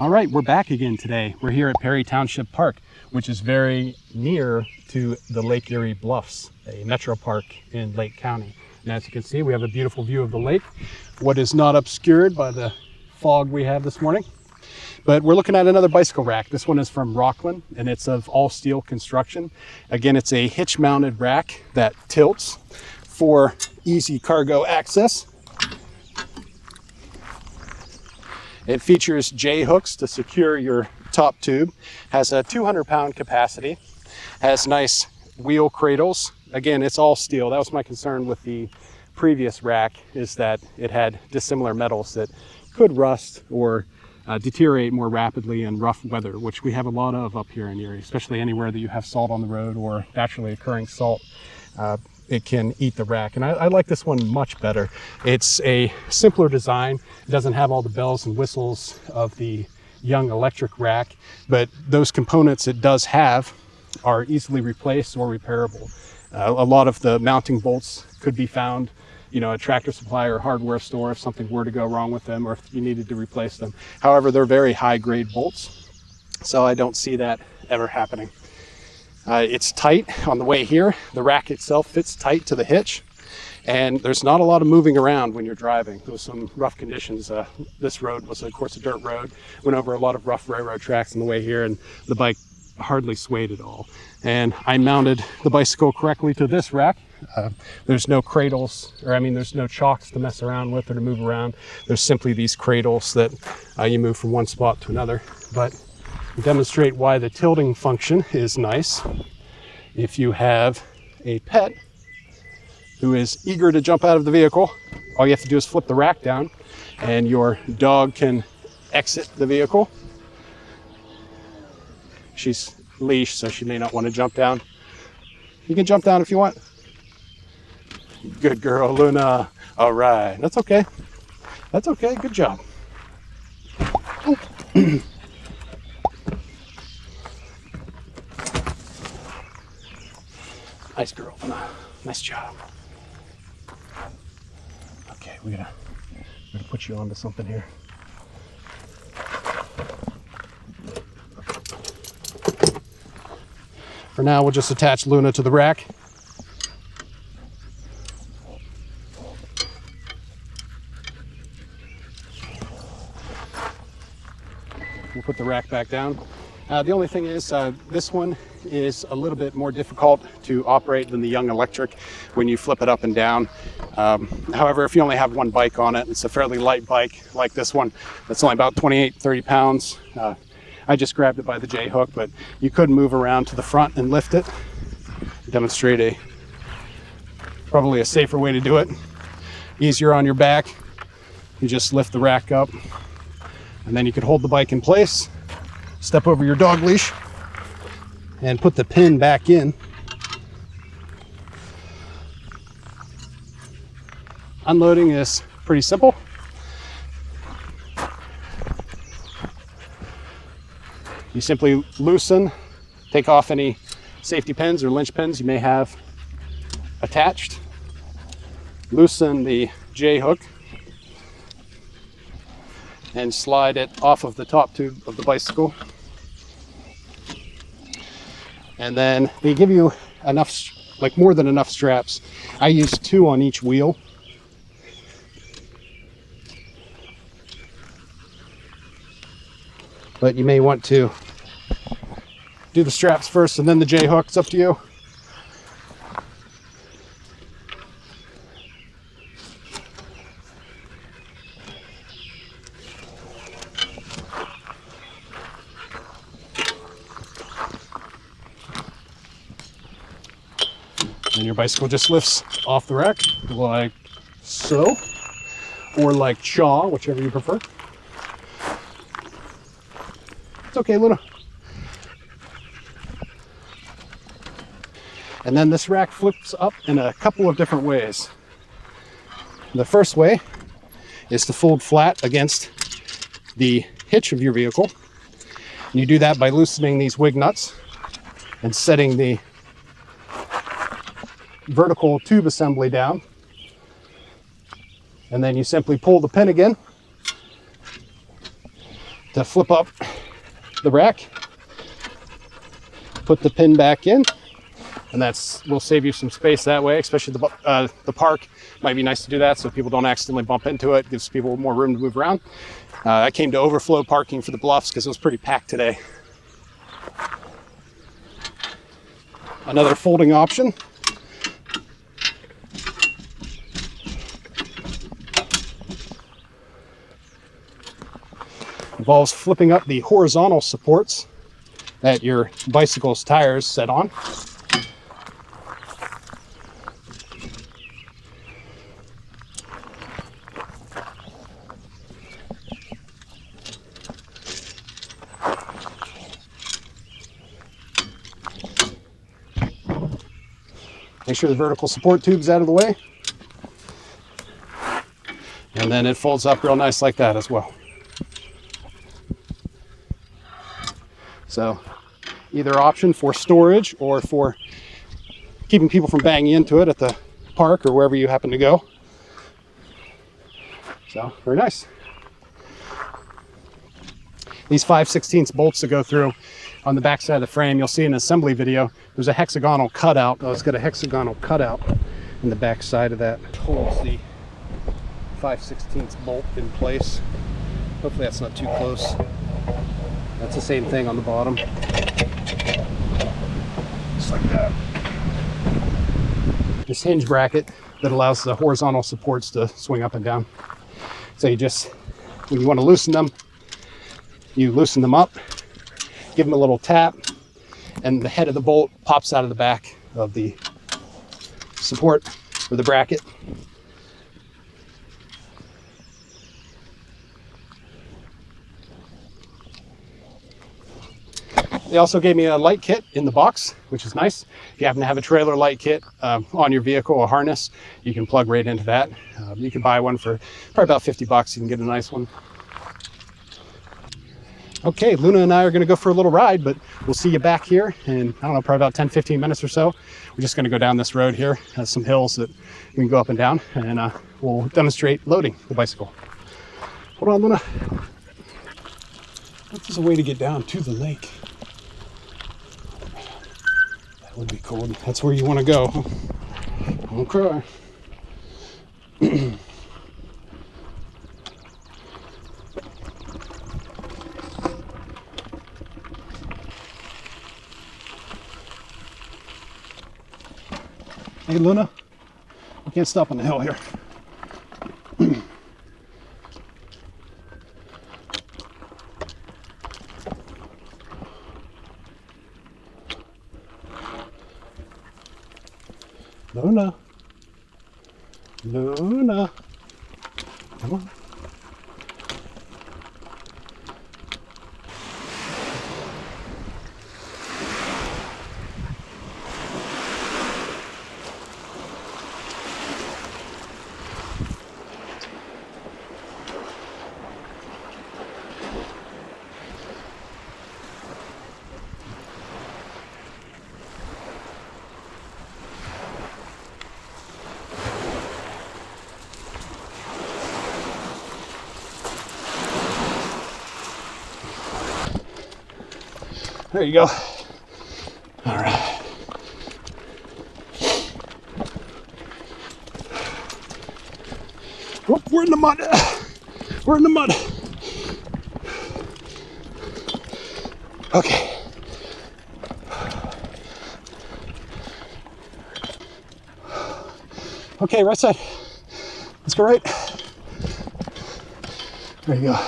All right, we're back again today. We're here at Perry Township Park, which is very near to the Lake Erie Bluffs, a metro park in Lake County. And as you can see, we have a beautiful view of the lake, what is not obscured by the fog we have this morning. But we're looking at another bicycle rack. This one is from Rockland, and it's of all steel construction. Again, it's a hitch mounted rack that tilts for easy cargo access. It features J hooks to secure your top tube, has a 200-pound capacity, has nice wheel cradles. Again, it's all steel. That was my concern with the previous rack, is that it had dissimilar metals that could rust or deteriorate more rapidly in rough weather, which we have a lot of up here in Erie, especially anywhere that you have salt on the road or naturally occurring salt. It can eat the rack, and I like this one much better. It's a simpler design. It doesn't have all the bells and whistles of the Young electric rack, but those components it does have are easily replaced or repairable. A lot of the mounting bolts could be found, you know, at Tractor Supply or hardware store if something were to go wrong with them or if you needed to replace them. However, they're very high grade bolts, so I don't see that ever happening. It's tight on the way here. The rack itself fits tight to the hitch, and there's not a lot of moving around when you're driving. There was some rough conditions. This road was, of course, a dirt road. Went over a lot of rough railroad tracks on the way here, and the bike hardly swayed at all. And I mounted the bicycle correctly to this rack. There's no cradles, there's no chocks to mess around with or to move around. There's simply these cradles that you move from one spot to another. But demonstrate why the tilting function is nice. If you have a pet who is eager to jump out of the vehicle, all you have to do is flip the rack down and your dog can exit the vehicle. She's leashed, so she may not want to jump down. You can jump down if you want. Good girl, Luna. All right, that's okay. That's okay, good job. Nice girl, Luna. Nice job. Okay, we're gonna put you onto something here. For now, we'll just attach Luna to the rack. We'll put the rack back down. The only thing is, this one is a little bit more difficult to operate than the Young electric when you flip it up and down. However, if you only have one bike on it, it's a fairly light bike like this one. That's only about 28, 30 pounds. I just grabbed it by the J hook, but you could move around to the front and lift it. Demonstrate probably a safer way to do it. Easier on your back. You just lift the rack up, and then you can hold the bike in place, step over your dog leash, and put the pin back in. Unloading is pretty simple. You simply loosen, take off any safety pins or linch pins you may have attached, loosen the J hook, and slide it off of the top tube of the bicycle. And then they give you enough, like more than enough straps. I use 2 on each wheel. But you may want to do the straps first and then the J hook. It's up to you. And your bicycle just lifts off the rack like so, or like chaw, whichever you prefer. It's okay, Luna. And then this rack flips up in a couple of different ways. The first way is to fold flat against the hitch of your vehicle. You do that by loosening these wig nuts and setting the vertical tube assembly down. And then you simply pull the pin again to flip up the rack, put the pin back in, and will save you some space that way, especially the park. Might be nice to do that so people don't accidentally bump into it. Gives people more room to move around. I came to overflow parking for the Bluffs because it was pretty packed today. Another folding option. Involves flipping up the horizontal supports that your bicycle's tires set on. Make sure the vertical support tube's out of the way. And then it folds up real nice like that as well. So either option for storage or for keeping people from banging into it at the park or wherever you happen to go. So very nice. These 5/16 bolts that go through on the back side of the frame, you'll see in an assembly video, there's a hexagonal cutout. Oh, it's got a hexagonal cutout in the back side of that. Holds the 5/16 bolt in place. Hopefully that's not too close. That's the same thing on the bottom. Just like that. This hinge bracket that allows the horizontal supports to swing up and down. So you just, when you want to loosen them, you loosen them up, give them a little tap, and the head of the bolt pops out of the back of the support or the bracket. They also gave me a light kit in the box, which is nice. If you happen to have a trailer light kit on your vehicle, a harness, you can plug right into that. You can buy one for probably about 50 bucks. You can get a nice one. Okay, Luna and I are going to go for a little ride, but we'll see you back here in, I don't know, probably about 10, 15 minutes or so. We're just going to go down this road here. Has some hills that we can go up and down, and we'll demonstrate loading the bicycle. Hold on, Luna. There's a way to get down to the lake. That would be cool. That's where you want to go. Okay. Hey Luna, we can't stop on the hill here. Luna, Luna, come on. There you go. All right. Oh, we're in the mud. We're in the mud. Okay. Okay, right side. Let's go right. There you go.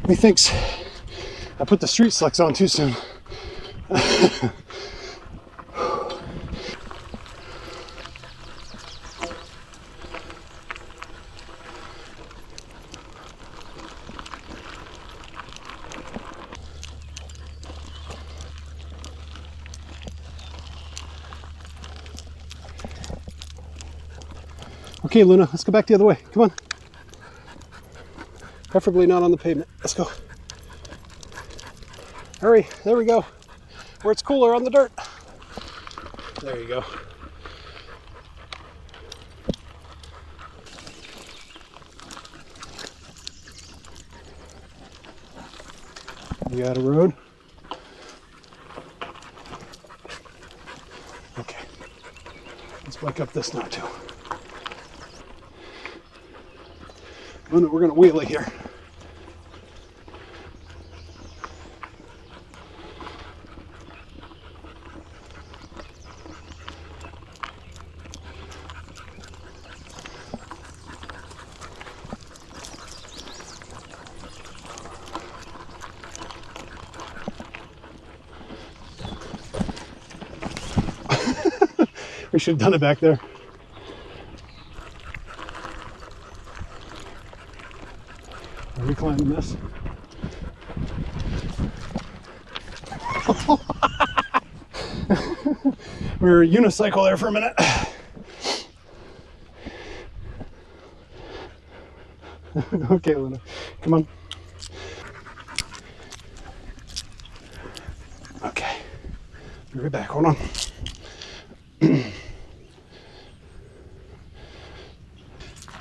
He thinks I put the street slicks on too soon. Okay, Luna, let's go back the other way. Come on. Preferably not on the pavement. Let's go. Hurry. There we go. Where it's cooler on the dirt. There you go. You got a road? Okay. Let's back up this now too. Oh no, we're gonna wheel it here. We should have done it back there. Are we climbing this? We were unicycle there for a minute. Okay, Luna, come on. Okay, be right back, hold on.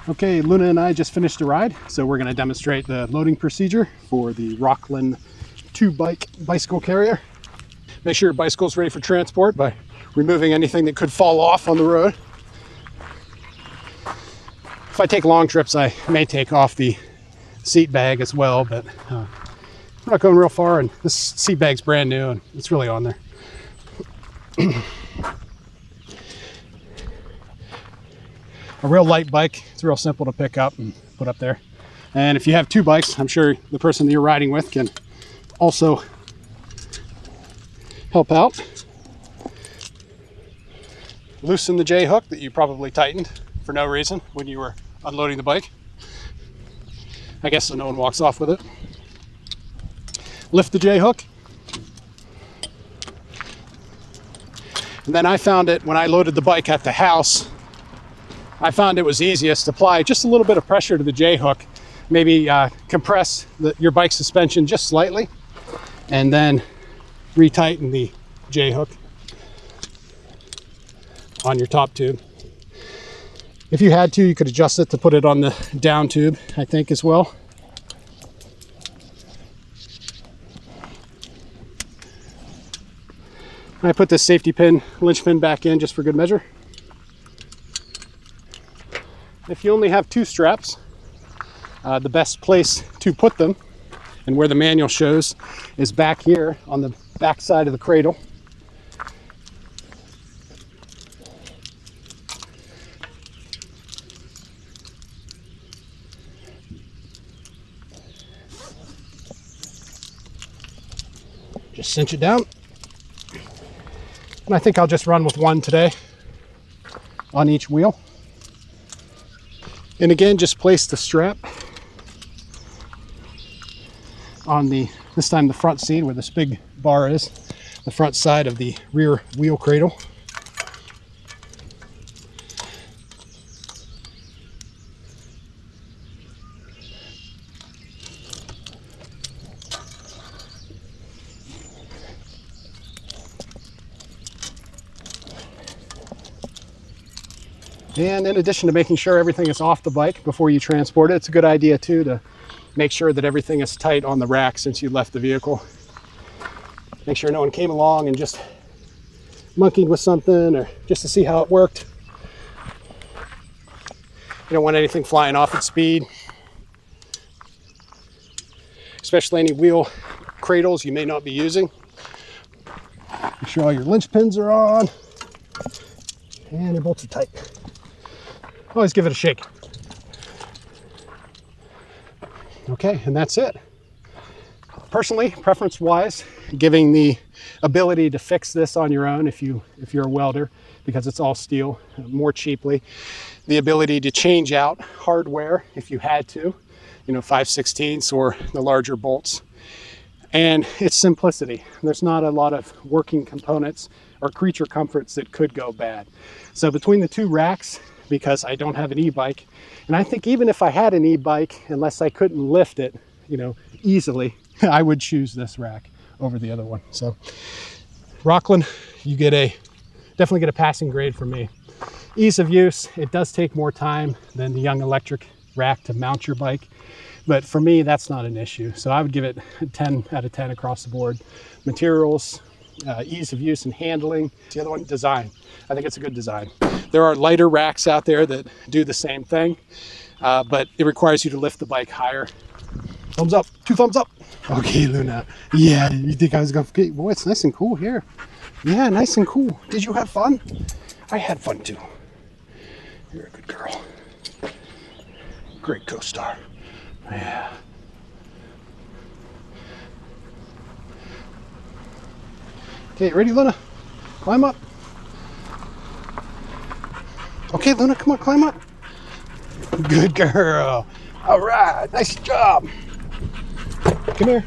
Okay, Luna and I just finished a ride, so we're going to demonstrate the loading procedure for the Rockland 2-bike bicycle carrier. Make sure your bicycle is ready for transport by removing anything that could fall off on the road. If I take long trips, I may take off the seat bag as well, but we're not going real far, and this seat bag's brand new and it's really on there. A real light bike. It's real simple to pick up and put up there. And if you have 2 bikes, I'm sure the person that you're riding with can also help out. Loosen the J-hook that you probably tightened for no reason when you were unloading the bike. I guess so no one walks off with it. Lift the J-hook. And then I found it when I loaded the bike at the house. I found it was easiest to apply just a little bit of pressure to the J-hook, maybe compress your bike suspension just slightly, and then retighten the J-hook on your top tube. If you had to, you could adjust it to put it on the down tube, I think, as well. I put this safety pin, linch pin back in just for good measure. If you only have 2 straps, the best place to put them, and where the manual shows, is back here on the back side of the cradle. Just cinch it down. And I think I'll just run with 1 today on each wheel. And again, just place the strap on this time the front seat where this big bar is, the front side of the rear wheel cradle. And in addition to making sure everything is off the bike before you transport it, it's a good idea too to make sure that everything is tight on the rack since you left the vehicle. Make sure no one came along and just monkeyed with something or just to see how it worked. You don't want anything flying off at speed, especially any wheel cradles you may not be using. Make sure all your linch pins are on and your bolts are tight. Always give it a shake. Okay, and that's it. Personally, preference-wise, giving the ability to fix this on your own if you're a welder, because it's all steel, more cheaply. The ability to change out hardware if you had to, 5/16 or the larger bolts. And it's simplicity. There's not a lot of working components or creature comforts that could go bad. So between the 2 racks, because I don't have an e-bike, and I think even if I had an e-bike, unless I couldn't lift it, easily, I would choose this rack over the other one. So Rockland, you definitely get a passing grade from me. Ease of use, it does take more time than the Young Electric rack to mount your bike, But for me, that's not an issue. So I would give it a 10 out of 10 across the board. Materials, ease of use and handling. The other one, design. I think it's a good design. There are lighter racks out there that do the same thing, but it requires you to lift the bike higher. Thumbs up, 2 thumbs up. Okay, Luna. Yeah, you think I was gonna forget? Boy, it's nice and cool here. Yeah, nice and cool. Did you have fun? I had fun too. You're a good girl. Great co-star. Yeah. Okay, ready, Luna? Climb up. Okay, Luna, come on, climb up. Good girl. All right, nice job. Come here.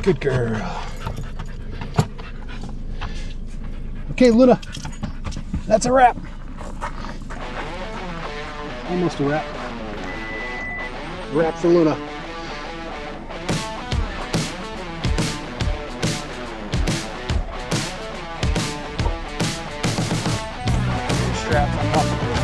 Good girl. Okay, Luna, that's a wrap. Almost a wrap. Wrap for Luna. Straps on top of it.